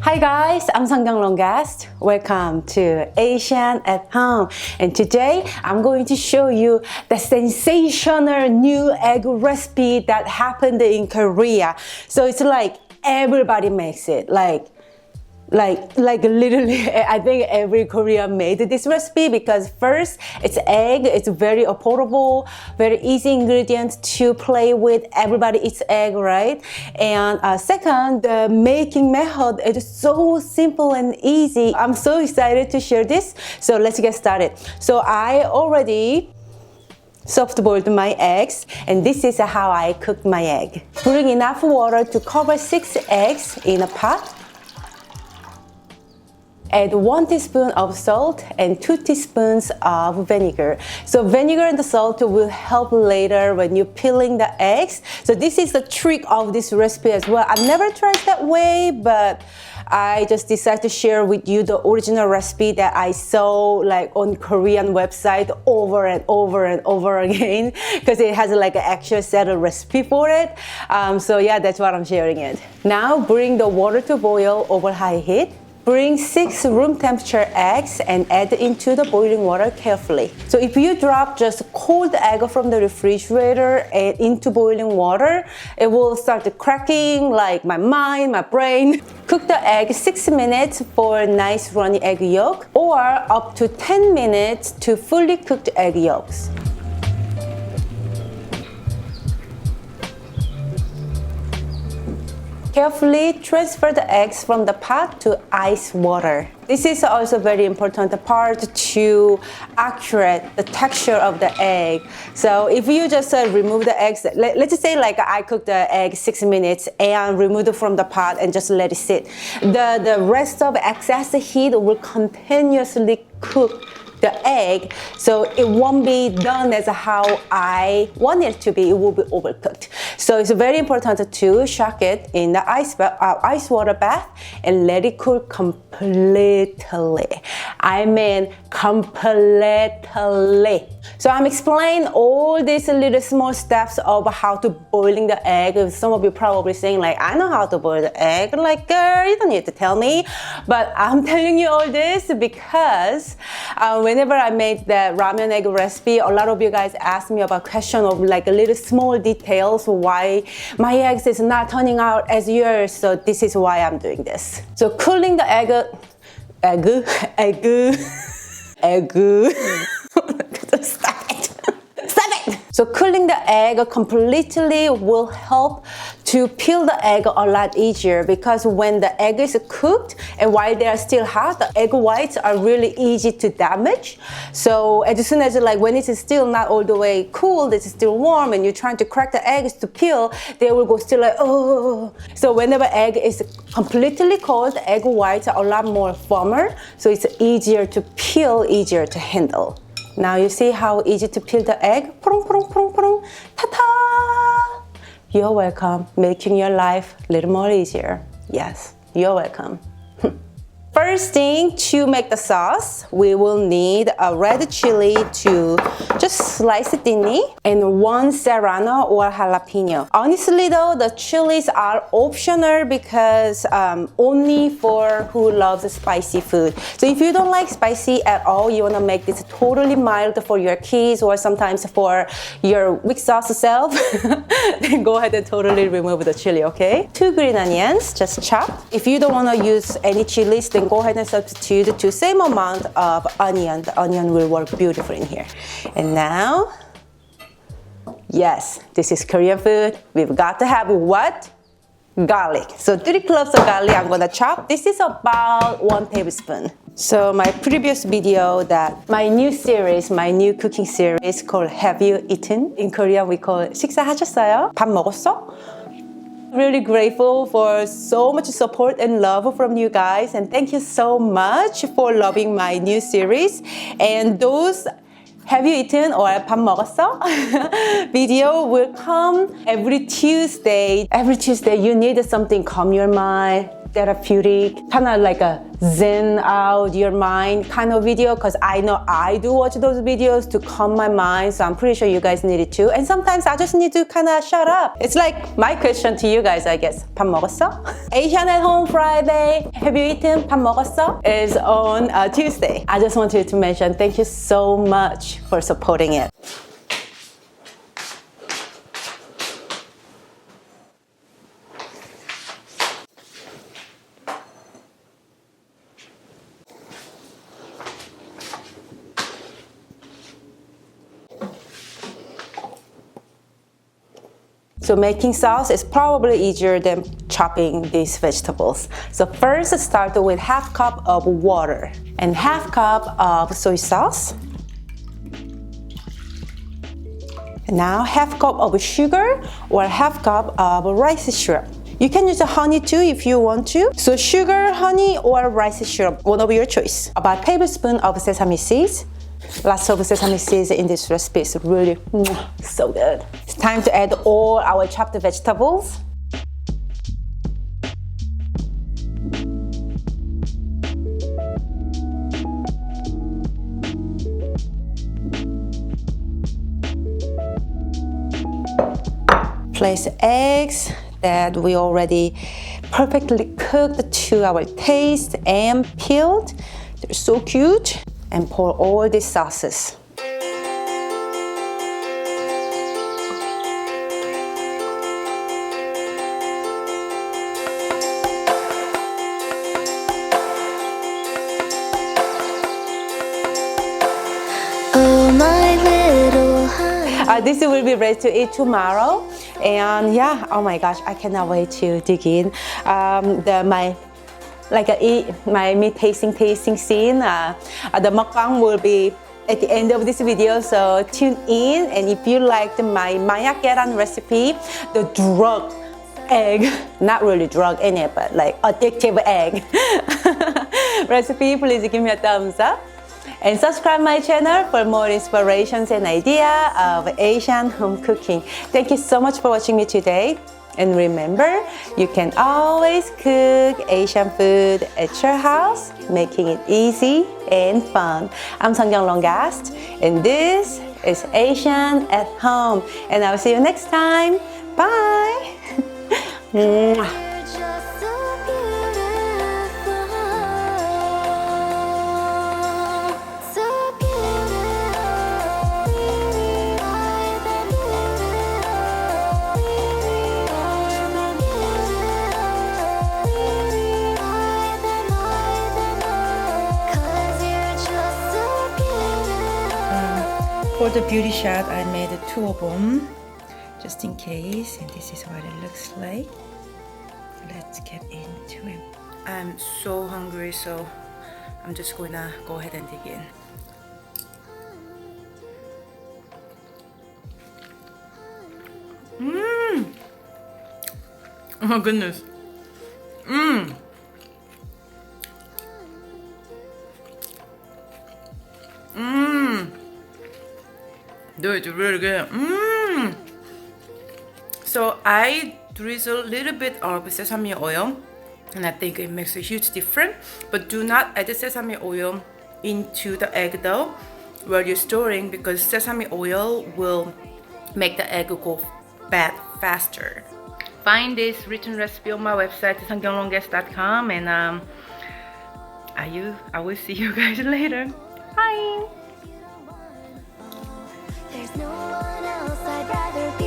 Hi guys, I'm Seonkyoung guest. Welcome to Asian at Home. And today I'm going to show you the sensational new egg recipe that happened in Korea. So it's like everybody makes it. Like literally, I think every Korean made this recipe because first, it's egg. It's very affordable, very easy ingredient to play with. Everybody eats egg, right? And second, the making method is so simple and easy. I'm so excited to share this. So let's get started. So I already soft boiled my eggs, and this is how I cooked my egg. Putting enough water to cover 6 eggs in a pot. Add 1 teaspoon of salt and 2 teaspoons of vinegar. So vinegar and the salt will help later when you're peeling the eggs. So this is the trick of this recipe as well. I've never tried that way, but I just decided to share with you the original recipe that I saw like on Korean website over and over and over again because it has like an actual set of recipe for it. So yeah, that's what I'm sharing it. Now bring the water to boil over high heat. Bring 6 room temperature eggs and add into the boiling water carefully. So if you drop just cold egg from the refrigerator and into boiling water, it will start cracking like my mind, my brain. Cook the egg 6 minutes for a nice runny egg yolk or up to 10 minutes to fully cooked egg yolks. Carefully transfer the eggs from the pot to ice water. This is also very important part to accurate the texture of the egg. So if you just remove the eggs, let's just say like I cooked the egg 6 minutes and remove it from the pot and just let it sit. The rest of excess heat will continuously cook the egg, so it won't be done as how I want it to be. It will be overcooked. So it's very important to shock it in the ice water bath and let it cool completely. I mean completely. So I'm explaining all these little small steps of how to boiling the egg. Some of you probably saying like, I know how to boil the egg. Like, girl, you don't need to tell me. But I'm telling you all this because whenever I made the ramen egg recipe, a lot of you guys asked me about question of like a little small details why my eggs is not turning out as yours. So this is why I'm doing this. So cooling the egg. Stop it. So cooling the egg completely will help to peel the egg a lot easier because when the egg is cooked and while they are still hot, the egg whites are really easy to damage. So as soon as like when it is still not all the way cool, it's still warm and you're trying to crack the eggs to peel, they will go still like, oh. So whenever egg is completely cold, the egg whites are a lot more firmer. So it's easier to peel, easier to handle. Now you see how easy to peel the egg? Ta-ta! You're welcome, making your life a little more easier. Yes, you're welcome. First thing, to make the sauce, we will need a red chili to just slice it thinly and 1 serrano or jalapeno. Honestly though, the chilies are optional because only for who loves spicy food. So if you don't like spicy at all, you want to make this totally mild for your kids or sometimes for your weak sauce self, then go ahead and totally remove the chili, okay? 2 green onions, just chop. If you don't want to use any chilies, then go ahead and substitute the same amount of onion. The onion will work beautifully in here. And now, yes, this is Korean food. We've got to have what? Garlic. So 3 cloves of garlic I'm gonna chop. This is about 1 tablespoon. So my previous video that my new series, my new cooking series called Have You Eaten? In Korean we call it 식사하셨어요? 밥 먹었어? Really grateful for so much support and love from you guys, and thank you so much for loving my new series. And those Have You Eaten or 밥 먹었어? video will come every Tuesday. Every Tuesday you need something calm your mind, therapeutic, kind of like a zen out your mind kind of video, because I know I do watch those videos to calm my mind, so I'm pretty sure you guys need it too. And sometimes I just need to kind of shut up. It's like my question to you guys, I guess. 밥 먹었어? Asian at Home Friday. Have you eaten? 밥 먹었어? Is on Tuesday. I just wanted to mention thank you so much for supporting it. So making sauce is probably easier than chopping these vegetables. So first start with half cup of water and half cup of soy sauce. And now half cup of sugar or half cup of rice syrup. You can use honey too if you want to. So sugar, honey, or rice syrup, one of your choice. About a tablespoon of sesame seeds. Lots of sesame seeds in this recipe is really so good. It's time to add all our chopped vegetables. Place eggs that we already perfectly cooked to our taste and peeled. They're so cute. And pour all these sauces. Oh, my little honey. This will be ready to eat tomorrow. And yeah, oh my gosh, I cannot wait to dig in. My meat tasting scene. The mukbang will be at the end of this video, so tune in. And if you liked my Mayak recipe, the drug egg, not really drug in it, but like addictive egg recipe, please give me a thumbs up. And subscribe my channel for more inspirations and idea of Asian home cooking. Thank you so much for watching me today. And remember, you can always cook Asian food at your house, making it easy and fun. I'm Seonkyoung Longast, and this is Asian at Home. And I'll see you next time. Bye! Mwah. For the beauty shot, I made two of them, just in case, and this is what it looks like. Let's get into it. I'm so hungry, so I'm just gonna go ahead and dig in. Oh my goodness. Dude, it's really good. So I drizzle a little bit of sesame oil, and I think it makes a huge difference. But do not add the sesame oil into the egg dough while you're storing, because sesame oil will make the egg go bad faster. Find this written recipe on my website, seonkyounglongest.com, and I will see you guys later. Bye. There's no one else I'd rather be.